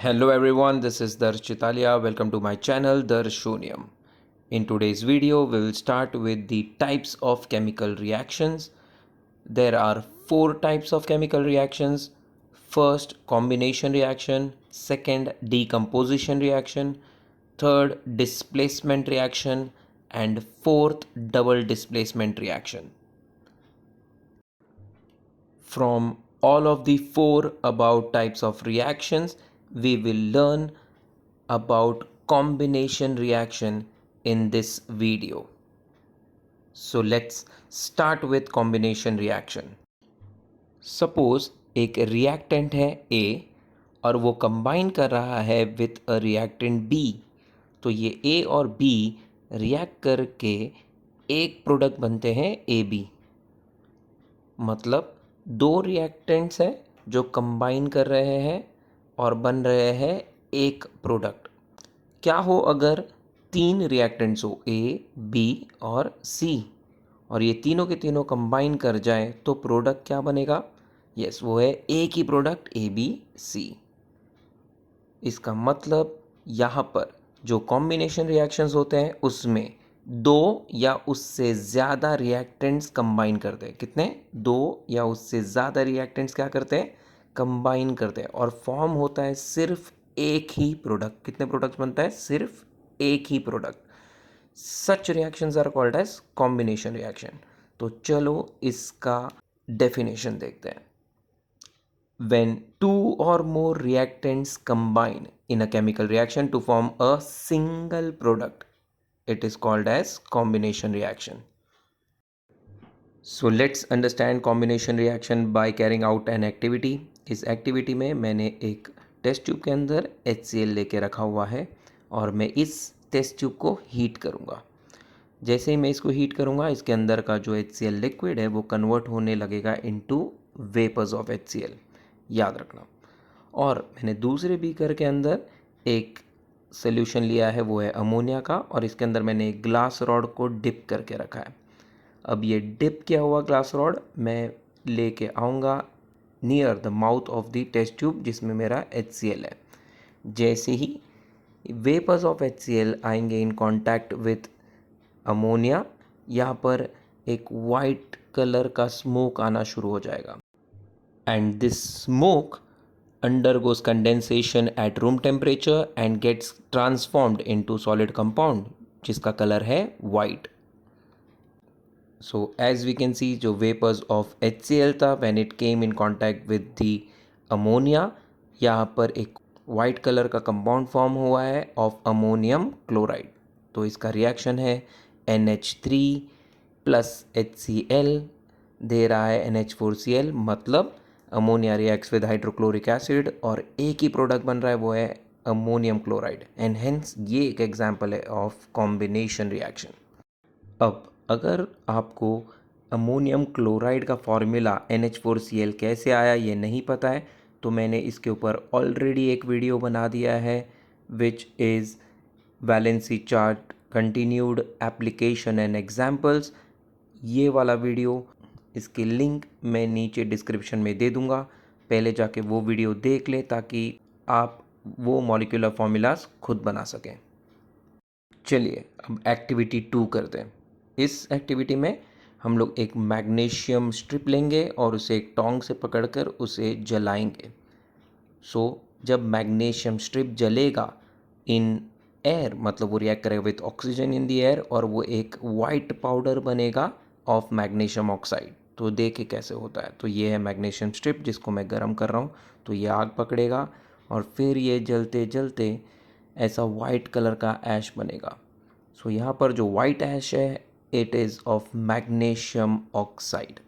Hello everyone, this is Darsh Chitalia. Welcome to my channel Darshonium. In today's video, we will start with the types of chemical reactions. There are four types of chemical reactions. First, combination reaction. Second, decomposition reaction. Third, displacement reaction. And fourth, double displacement reaction. From all of the four about types of reactions, we will learn about combination reaction in this video. So let's start with combination reaction. Suppose एक reactant है A और वो combine कर रहा है with a reactant B, तो ये A और B रिएक्ट करके एक प्रोडक्ट बनते हैं AB। मतलब दो रिएक्टेंट्स हैं जो कंबाइन कर रहे हैं और बन रहे हैं एक प्रोडक्ट। क्या हो अगर तीन रिएक्टेंट्स हो A, B और C और ये तीनों के तीनों कंबाइन कर जाए तो प्रोडक्ट क्या बनेगा? यस, वो है एक ही प्रोडक्ट ABC। इसका मतलब यहाँ पर जो कॉम्बिनेशन रिएक्शंस होते हैं उसमें दो या उससे ज़्यादा रिएक्टेंट्स कंबाइन करते हैं। कितने? दो या उससे ज़्यादा रिएक्टेंट्स क्या करते हैं? कंबाइन करते हैं और फॉर्म होता है सिर्फ एक ही प्रोडक्ट। कितने प्रोडक्ट्स बनता है? सिर्फ एक ही product. Such reactions are called as combination reaction. तो चलो इसका डेफिनेशन देखते हैं। When two or more reactants combine in a chemical reaction to form a single product, it is called as combination reaction. So let's understand combination reaction by carrying out an activity. इस activity में मैंने एक test tube के अंदर HCl लेके रखा हुआ है और मैं इस टेस्ट ट्यूब को हीट करूँगा। जैसे ही मैं इसको हीट करूँगा, इसके अंदर का जो HCl लिक्विड है वो कन्वर्ट होने लगेगा इनटू वेपर्स ऑफ HCl, याद रखना। और मैंने दूसरे बीकर के अंदर एक सोल्यूशन लिया है, वो है अमोनिया का, और इसके अंदर मैंने एक ग्लास रॉड को डिप करके रखा है। अब ये डिप किया हुआ ग्लास रॉड मैं लेके आऊँगा near the mouth of the test tube जिसमें मेरा HCl है। जैसे ही वेपर्स ऑफ HCl आएंगे इन कांटेक्ट विथ अमोनिया, यहाँ पर एक वाइट कलर का स्मोक आना शुरू हो जाएगा and this smoke undergoes condensation at room temperature and gets transformed into solid compound जिसका कलर है white. So as we can see, जो vapors of HCl था when it came in contact with the ammonia, यहाँ पर एक white colour का compound form हुआ है ऑफ अमोनियम क्लोराइड। तो इसका रिएक्शन है NH3 प्लस HCl दे रहा है NH4Cl, मतलब ammonia reacts with hydrochloric acid और एक ही प्रोडक्ट बन रहा है, वो है अमोनियम क्लोराइड। एंड हेंस ये एक एग्जांपल है ऑफ कॉम्बिनेशन रिएक्शन। अब अगर आपको अमोनियम क्लोराइड का फॉर्मूला NH4Cl कैसे आया ये नहीं पता है, तो मैंने इसके ऊपर ऑलरेडी एक वीडियो बना दिया है which is valency chart continued application and examples. ये वाला वीडियो, इसकी लिंक मैं नीचे डिस्क्रिप्शन में दे दूंगा। पहले जाके वो वीडियो देख लें ताकि आप वो मॉलिक्यूलर फॉर्मूलाज खुद बना सकें। चलिए अब एक्टिविटी 2 करते हैं। इस एक्टिविटी में हम लोग एक मैग्नीशियम स्ट्रिप लेंगे और उसे एक टोंग से पकड़कर उसे जलाएंगे। जब मैग्नीशियम स्ट्रिप जलेगा इन एयर, मतलब वो रिएक्ट करेगा with oxygen in the air और वो एक वाइट पाउडर बनेगा ऑफ मैग्नीशियम ऑक्साइड। तो देखिए कैसे होता है। तो ये है मैग्नीशियम स्ट्रिप जिसको मैं गर्म कर रहा हूँ। तो ये आग पकड़ेगा और फिर ये जलते जलते ऐसा वाइट कलर का ऐश बनेगा। यहाँ पर जो वाइट ऐश है it is of magnesium oxide.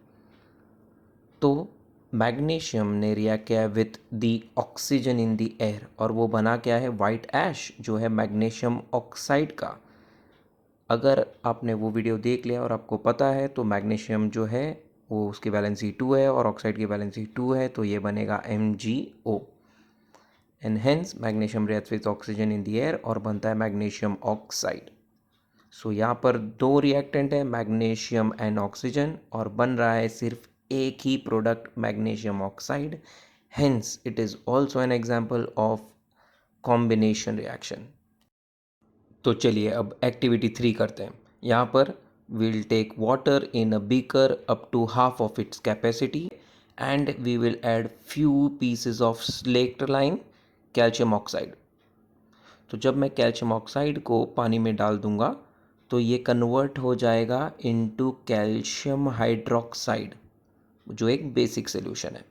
तो मैग्नीशियम ने रिएक्ट किया है with the oxygen in the air और वो बना क्या है? वाइट ऐश जो है मैग्नीशियम ऑक्साइड का। अगर आपने वो वीडियो देख लिया और आपको पता है तो मैग्नीशियम जो है वो उसकी वैलेंसी 2 है और ऑक्साइड की वैलेंसी 2 है, तो ये बनेगा MgO and hence magnesium reacts with oxygen in the air और बनता है मैग्नीशियम ऑक्साइड। यहाँ पर दो रिएक्टेंट है मैग्नीशियम एंड ऑक्सीजन और बन रहा है सिर्फ एक ही product magnesium oxide. Hence it is also an example of combination reaction. तो चलिए अब एक्टिविटी 3 करते हैं। यहाँ पर we'll take water in a beaker up to half of its capacity and we will add few pieces of slaked lime calcium oxide। तो जब मैं कैल्शियम ऑक्साइड को पानी में डाल दूंगा तो ये कन्वर्ट हो जाएगा इनटू कैल्शियम हाइड्रोक्साइड, जो एक बेसिक सोल्यूशन है।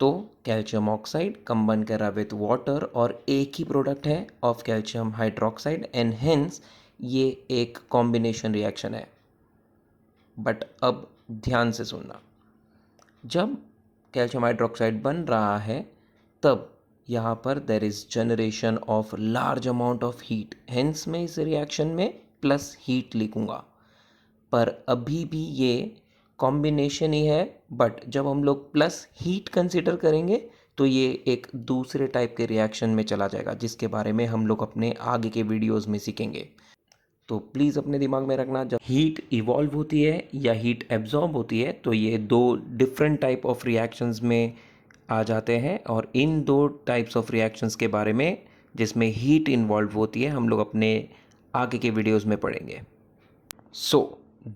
तो कैल्शियम ऑक्साइड कंबाइन करा विथ वाटर और एक ही प्रोडक्ट है of calcium hydroxide and hence ये एक कॉम्बिनेशन रिएक्शन है। बट अब ध्यान से सुनना, जब कैल्शियम हाइड्रोक्साइड बन रहा है तब यहाँ पर there is generation of large amount of heat, hence मैं इस रिएक्शन में प्लस हीट लिखूँगा। पर अभी भी ये कॉम्बिनेशन ही है, बट जब हम लोग प्लस हीट कंसिडर करेंगे तो ये एक दूसरे टाइप के रिएक्शन में चला जाएगा, जिसके बारे में हम लोग अपने आगे के वीडियोस में सीखेंगे। तो प्लीज़ अपने दिमाग में रखना, जब हीट इवॉल्व होती है या हीट एब्जॉर्ब होती है तो ये दो डिफरेंट टाइप ऑफ रिएक्शंस में आ जाते हैं, और इन दो टाइप्स ऑफ रिएक्शंस के बारे में जिसमें हीट इन्वॉल्व होती है हम लोग अपने आगे के वीडियोस में पढ़ेंगे। So,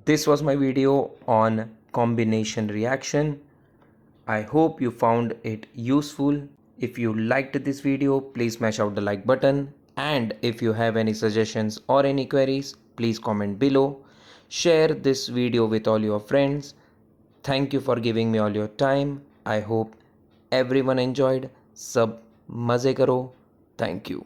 this was my video on combination reaction. I hope you found it useful. If you liked this video, please smash out the like button. And if you have any suggestions or any queries, please comment below. Share this video with all your friends. Thank you for giving me all your time. I hope everyone enjoyed. Sab maze karo. Thank you.